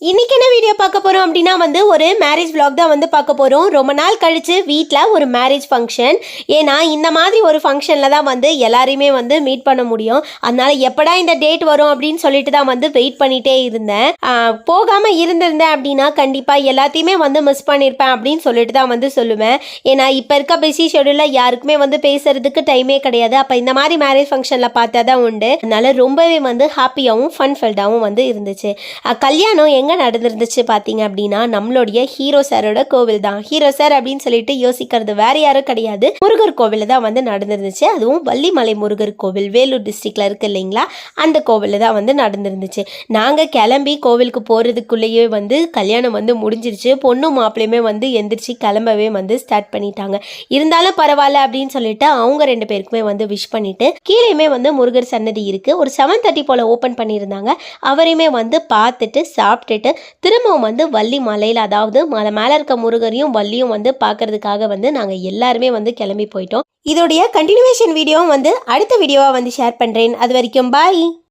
இன்னைக்கு என்ன வீடியோ பார்க்க போறோம் அப்படின்னா ஒரு மேரேஜ் vlog தான் பார்க்க போறோம். ரொம்ப நாள் கழிச்சு வீட்டில் ஒரு மேரேஜ் ஃபங்க்ஷன். ஏன்னா இந்த மாதிரி ஒரு ஃபங்க்ஷன்ல தான் எல்லாரையுமே மீட் பண்ண முடியும். அதனால எப்படா இந்த டேட் வரும் அப்படின்னு சொல்லிட்டு தான் வெயிட் பண்ணிட்டே இருந்தேன். போகாம இருந்திருந்தேன் அப்படின்னா கண்டிப்பா எல்லாத்தையுமே மிஸ் பண்ணியிருப்பேன் அப்படின்னு சொல்லிட்டு தான் சொல்லுவேன். ஏன்னா இப்போ இருக்க பிஸி ஷெடியூல்ல யாருக்குமே பேசுறதுக்கு டைமே கிடையாது. அப்போ இந்த மாதிரி மேரேஜ் ஃபங்க்ஷன்ல பார்த்தா தான் உண்டு. அதனால ரொம்பவே ஹாப்பியாகவும் ஃபன் ஃபீல்டாகவும் இருந்துச்சு. கல்யாணம் எங்க நடந்துருந்துச்சு பார்த்தீங்க அப்படின்னா நம்மளுடைய ஹீரோ சாரோட கோவில் தான். ஹீரோ சார் அப்படின்னு சொல்லிட்டு யோசிக்கிறது வேற யாரும் கிடையாது, முருகர் கோவில் தான் நடந்துருந்துச்சு. அதுவும் வள்ளிமலை முருகர் கோவில் வேலூர் டிஸ்ட்ரிக்ட்ல இருக்கு இல்லைங்களா, அந்த கோவில் தான் நடந்துருந்துச்சு. நாங்கள் கிளம்பி கோவிலுக்கு போகிறதுக்குள்ளேயே கல்யாணம் முடிஞ்சிருச்சு. பொண்ணும் மாப்பிள்ளையுமே எந்திரிச்சு கிளம்பவே ஸ்டார்ட் பண்ணிட்டாங்க. இருந்தாலும் பரவாயில்ல அப்படின்னு சொல்லிட்டு அவங்க ரெண்டு பேருக்குமே விஷ் பண்ணிட்டு கீழேயுமே முருகர் சன்னதி இருக்கு. ஒரு 7:30 போல ஓப்பன் பண்ணியிருந்தாங்க. அவரையுமே பார்த்துட்டு சாப்பிட்டுட்டு திரும்பவும் வள்ளி மலையில், அதாவது மலை மேலே இருக்க முருகரையும் வள்ளியும் பார்க்கறதுக்காக நாங்கள் எல்லாருமே கிளம்பி போயிட்டோம். இதோடைய கண்டினியூவேஷன் வீடியோவும் அடுத்த வீடியோவாக ஷேர் பண்ணுறேன். அது வரைக்கும் பாய்.